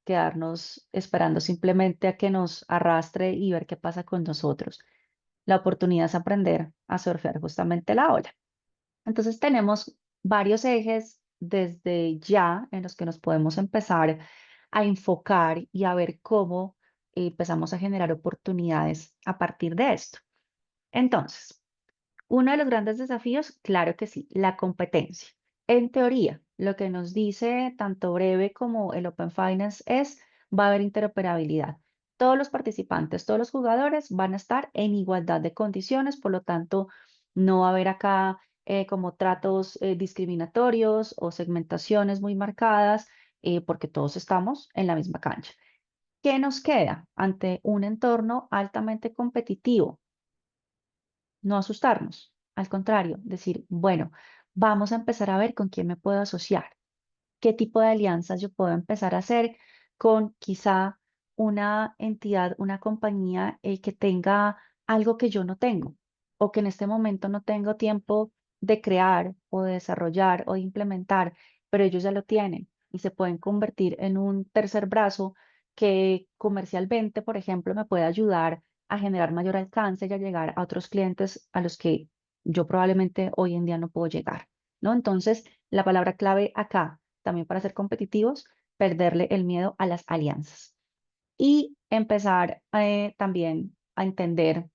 Speaker 1: quedarnos esperando simplemente a que nos arrastre y ver qué pasa con nosotros. La oportunidad es aprender a surfear justamente la ola. Entonces tenemos varios ejes desde ya en los que nos podemos empezar a enfocar y a ver cómo empezamos a generar oportunidades a partir de esto. Entonces, uno de los grandes desafíos, claro que sí, la competencia. En teoría, lo que nos dice tanto Breve como el Open Finance es, va a haber interoperabilidad. Todos los participantes, todos los jugadores van a estar en igualdad de condiciones, por lo tanto, no va a haber acá como tratos discriminatorios o segmentaciones muy marcadas, porque todos estamos en la misma cancha. ¿Qué nos queda ante un entorno altamente competitivo? No asustarnos, al contrario, decir, bueno, vamos a empezar a ver con quién me puedo asociar, qué tipo de alianzas yo puedo empezar a hacer con quizá una entidad, una compañía que tenga algo que yo no tengo o que en este momento no tengo tiempo de crear o de desarrollar o de implementar, pero ellos ya lo tienen y se pueden convertir en un tercer brazo que comercialmente, por ejemplo, me puede ayudar a generar mayor alcance y a llegar a otros clientes a los que yo probablemente hoy en día no puedo llegar, ¿no? Entonces, la palabra clave acá también para ser competitivos, perderle el miedo a las alianzas y empezar también a entender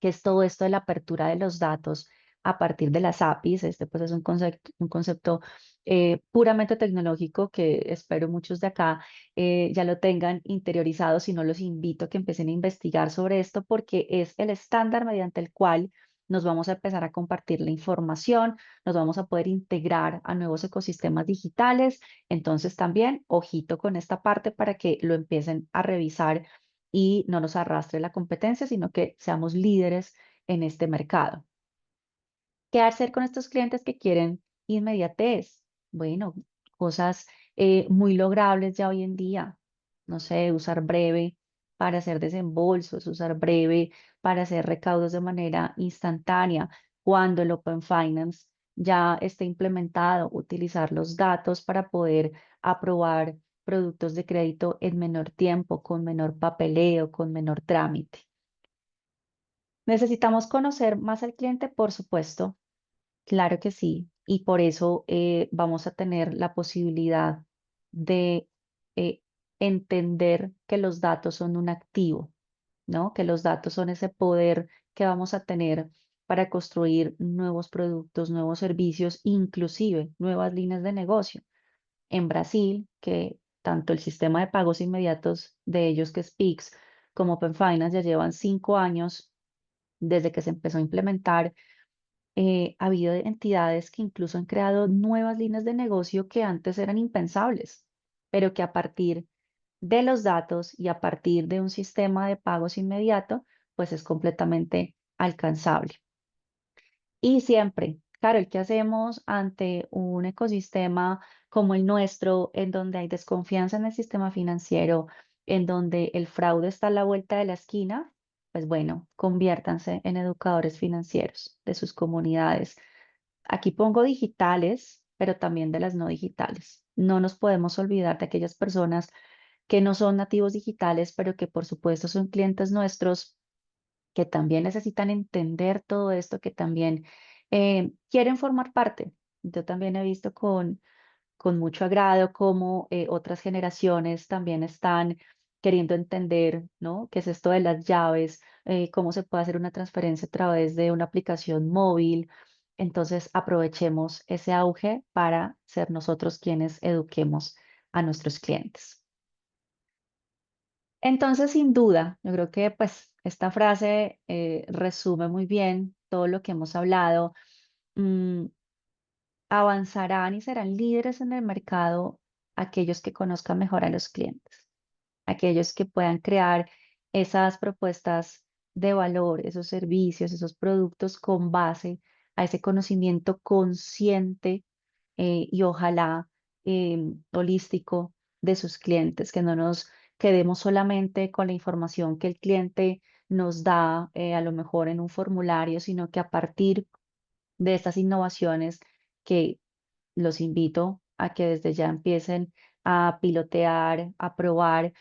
Speaker 1: que es todo esto de la apertura de los datos a partir de las APIs. Este pues es un concepto puramente tecnológico que espero muchos de acá ya lo tengan interiorizado. Si no, los invito a que empiecen a investigar sobre esto porque es el estándar mediante el cual nos vamos a empezar a compartir la información, nos vamos a poder integrar a nuevos ecosistemas digitales. Entonces también, ojito con esta parte para que lo empiecen a revisar y no nos arrastre la competencia, sino que seamos líderes en este mercado. ¿Qué hacer con estos clientes que quieren inmediatez? Bueno, cosas muy logrables ya hoy en día. No sé, usar Breve para hacer desembolsos, usar Breve para hacer recaudos de manera instantánea. Cuando el Open Finance ya esté implementado, utilizar los datos para poder aprobar productos de crédito en menor tiempo, con menor papeleo, con menor trámite. ¿Necesitamos conocer más al cliente? Por supuesto. Claro que sí, y por eso vamos a tener la posibilidad de eh, entender que los datos son un activo, ¿no? Que los datos son ese poder que vamos a tener para construir nuevos productos, nuevos servicios, inclusive nuevas líneas de negocio. En Brasil, que tanto el sistema de pagos inmediatos de ellos, que es Pix, como Open Finance, ya llevan 5 años desde que se empezó a implementar. Ha habido entidades que incluso han creado nuevas líneas de negocio que antes eran impensables, pero que a partir de los datos y a partir de un sistema de pagos inmediato, pues es completamente alcanzable. Y siempre, Carol, ¿qué hacemos ante un ecosistema como el nuestro, en donde hay desconfianza en el sistema financiero, en donde el fraude está a la vuelta de la esquina? Pues bueno, conviértanse en educadores financieros de sus comunidades. Aquí pongo digitales, pero también de las no digitales. No nos podemos olvidar de aquellas personas que no son nativos digitales, pero que por supuesto son clientes nuestros, que también necesitan entender todo esto, que también quieren formar parte. Yo también he visto con mucho agrado cómo otras generaciones también están queriendo entender, ¿no? ¿Qué es esto de las llaves? ¿Cómo se puede hacer una transferencia a través de una aplicación móvil? Entonces, aprovechemos ese auge para ser nosotros quienes eduquemos a nuestros clientes. Entonces, sin duda, yo creo que pues esta frase resume muy bien todo lo que hemos hablado. Mm, Avanzarán y serán líderes en el mercado aquellos que conozcan mejor a los clientes, aquellos que puedan crear esas propuestas de valor, esos servicios, esos productos con base a ese conocimiento consciente y ojalá holístico de sus clientes, que no nos quedemos solamente con la información que el cliente nos da a lo mejor en un formulario, sino que a partir de estas innovaciones que los invito a que desde ya empiecen a pilotear, a probar,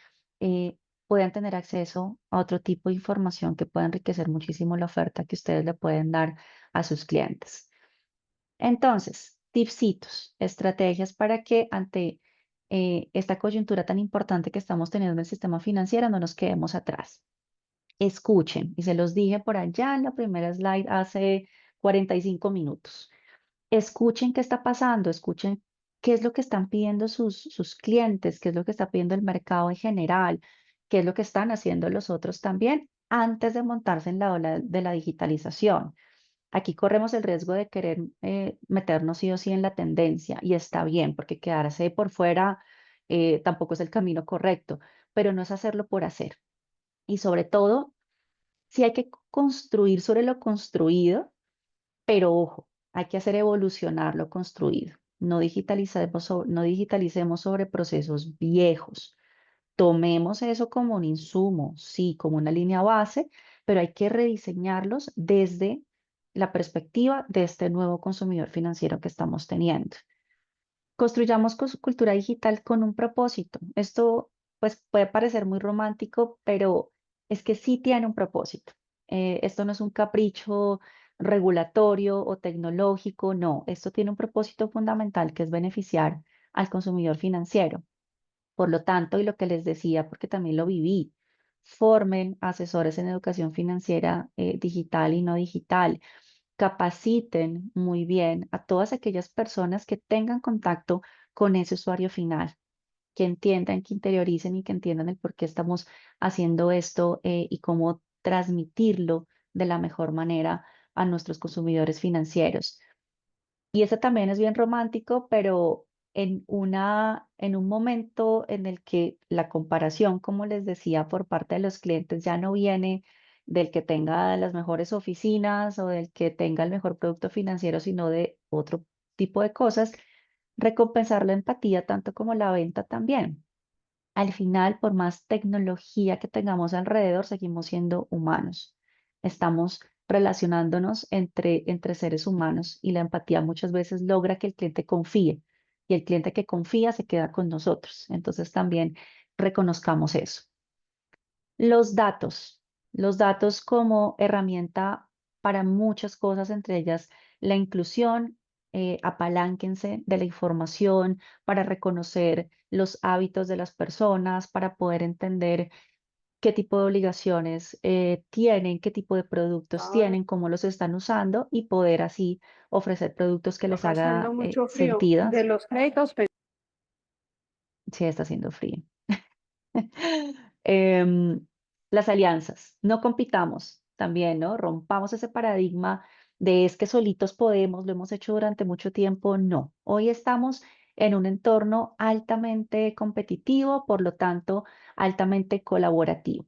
Speaker 1: puedan tener acceso a otro tipo de información que pueda enriquecer muchísimo la oferta que ustedes le pueden dar a sus clientes. Entonces, tipsitos, estrategias para que ante esta coyuntura tan importante que estamos teniendo en el sistema financiero no nos quedemos atrás. Escuchen, y se los dije por allá en la primera slide hace 45 minutos. Escuchen qué está pasando, escuchen qué es lo que están pidiendo sus clientes, qué es lo que está pidiendo el mercado en general, qué es lo que están haciendo los otros también antes de montarse en la ola de la digitalización. Aquí corremos el riesgo de querer meternos sí o sí en la tendencia y está bien, porque quedarse por fuera tampoco es el camino correcto, pero no es hacerlo por hacer. Y sobre todo, si hay que construir sobre lo construido, pero ojo, hay que hacer evolucionar lo construido. No digitalicemos sobre procesos viejos. Tomemos eso como un insumo, sí, como una línea base, pero hay que rediseñarlos desde la perspectiva de este nuevo consumidor financiero que estamos teniendo. Construyamos cultura digital con un propósito. Esto pues puede parecer muy romántico, pero es que sí tiene un propósito. Esto no es un capricho regulatorio o tecnológico, no. Esto tiene un propósito fundamental que es beneficiar al consumidor financiero. Por lo tanto, y lo que les decía, porque también lo viví, formen asesores en educación financiera digital y no digital, capaciten muy bien a todas aquellas personas que tengan contacto con ese usuario final, que entiendan, que interioricen y que entiendan el por qué estamos haciendo esto y cómo transmitirlo de la mejor manera a nuestros consumidores financieros. Y ese también es bien romántico, pero en un momento en el que la comparación, como les decía, por parte de los clientes ya no viene del que tenga las mejores oficinas o del que tenga el mejor producto financiero, sino de otro tipo de cosas, recompensar la empatía tanto como la venta también. Al final, por más tecnología que tengamos alrededor, seguimos siendo humanos. Estamos relacionándonos entre seres humanos y la empatía muchas veces logra que el cliente confíe y el cliente que confía se queda con nosotros. Entonces también reconozcamos eso. Los datos, los datos como herramienta para muchas cosas, entre ellas la inclusión, apalánquense de la información para reconocer los hábitos de las personas, para poder entender qué tipo de obligaciones tienen, qué tipo de productos
Speaker 3: Ahora
Speaker 1: tienen, cómo los están usando y poder así ofrecer productos que
Speaker 3: está
Speaker 1: les
Speaker 3: pasando
Speaker 1: haga
Speaker 3: mucho frío.
Speaker 1: sentido.
Speaker 3: De los créditos,
Speaker 1: Sí, está haciendo frío. Em, las alianzas, no compitamos también, ¿no? Rompamos ese paradigma de es que solitos podemos, lo hemos hecho durante mucho tiempo. No, hoy estamos en un entorno altamente competitivo, por lo tanto, altamente colaborativo.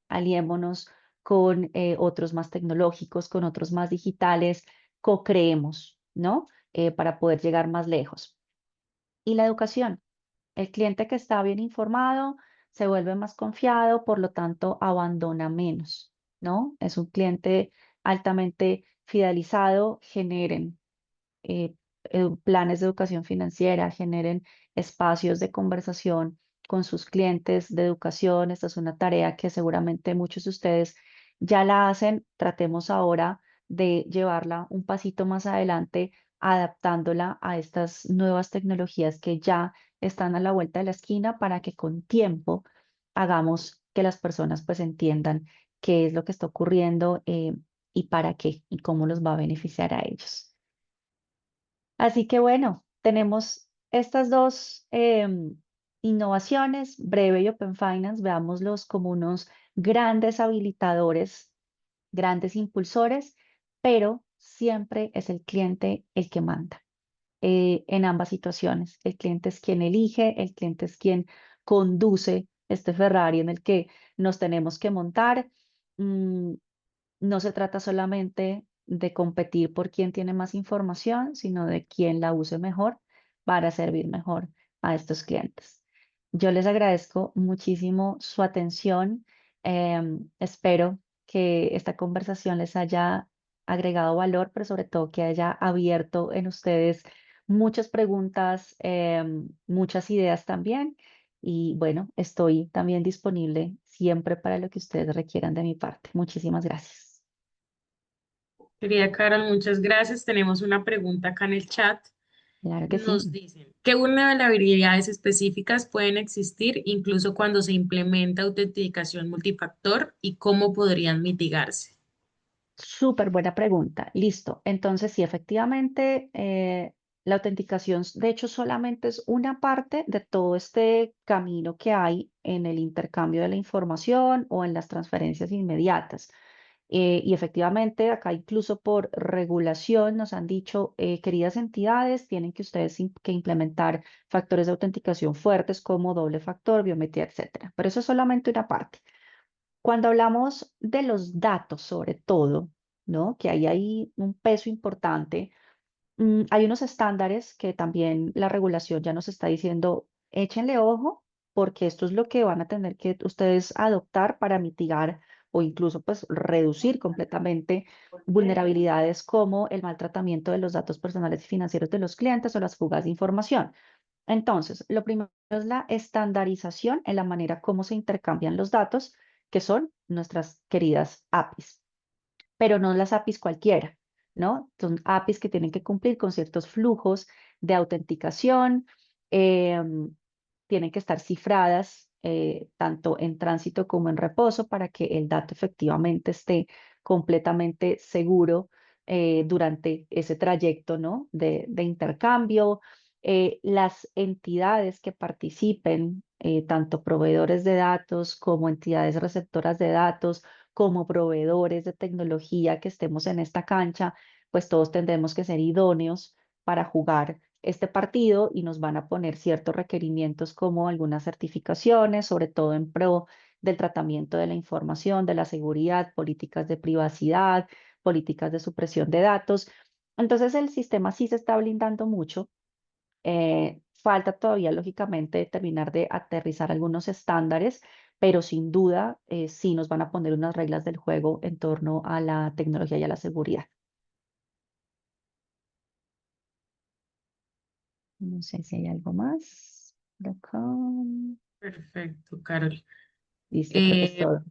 Speaker 1: Aliémonos con otros más tecnológicos, con otros más digitales, co-creemos, ¿no? Para poder llegar más lejos. Y la educación. El cliente que está bien informado se vuelve más confiado, por lo tanto, abandona menos, ¿no? Es un cliente altamente fidelizado, generen eh, planes de educación financiera, generen espacios de conversación con sus clientes de educación. Esta es una tarea que seguramente muchos de ustedes ya la hacen. Tratemos ahora de llevarla un pasito más adelante, adaptándola a estas nuevas tecnologías que ya están a la vuelta de la esquina para que con tiempo hagamos que las personas pues entiendan qué es lo que está ocurriendo y para qué y cómo los va a beneficiar a ellos. Así que bueno, tenemos estas dos innovaciones, Breve y Open Finance, veámoslos como unos grandes habilitadores, grandes impulsores, pero siempre es el cliente el que manda en ambas situaciones. El cliente es quien elige, el cliente es quien conduce este Ferrari en el que nos tenemos que montar. Mm, no se trata solamente de competir por quién tiene más información, sino de quién la use mejor para servir mejor a estos clientes. Yo les agradezco muchísimo su atención. Espero que esta conversación les haya agregado valor, pero sobre todo que haya abierto en ustedes muchas preguntas, muchas ideas también. Y bueno, estoy también disponible siempre para lo que ustedes requieran de mi parte. Muchísimas gracias.
Speaker 2: Querida Carol, muchas gracias. Tenemos una pregunta acá en el chat.
Speaker 1: Claro que
Speaker 2: Nos
Speaker 1: sí.
Speaker 2: dicen, ¿qué vulnerabilidades específicas pueden existir incluso cuando se implementa autenticación multifactor y cómo podrían mitigarse?
Speaker 1: Súper buena pregunta. Listo. Entonces, sí, efectivamente, la autenticación, de hecho, solamente es una parte de todo este camino que hay en el intercambio de la información o en las transferencias inmediatas. Y efectivamente, acá incluso por regulación nos han dicho, queridas entidades, tienen que ustedes que implementar factores de autenticación fuertes como doble factor, biometría, etcétera. Pero eso es solamente una parte. Cuando hablamos de los datos, sobre todo, ¿no? Que hay ahí un peso importante. Hay unos estándares que también la regulación ya nos está diciendo, échenle ojo, porque esto es lo que van a tener que ustedes adoptar para mitigar o incluso pues reducir completamente vulnerabilidades como el maltratamiento de los datos personales y financieros de los clientes o las fugas de información. Entonces, lo primero es la estandarización en la manera como se intercambian los datos, que son nuestras queridas APIs, pero no las APIs cualquiera, ¿no? Son APIs que tienen que cumplir con ciertos flujos de autenticación, tienen que estar cifradas tanto en tránsito como en reposo para que el dato efectivamente esté completamente seguro durante ese trayecto, ¿no? de intercambio. Las entidades que participen, tanto proveedores de datos como entidades receptoras de datos, como proveedores de tecnología que estemos en esta cancha, pues todos tendremos que ser idóneos para jugar este partido y nos van a poner ciertos requerimientos como algunas certificaciones, sobre todo en pro del tratamiento de la información, de la seguridad, políticas de privacidad, políticas de supresión de datos. Entonces el sistema sí se está blindando mucho. Falta todavía, lógicamente, terminar de aterrizar algunos estándares, pero sin duda sí nos van a poner unas reglas del juego en torno a la tecnología y a la seguridad. No sé si hay algo más por acá.
Speaker 2: Perfecto, Carol.
Speaker 1: Listo, creo que es todo.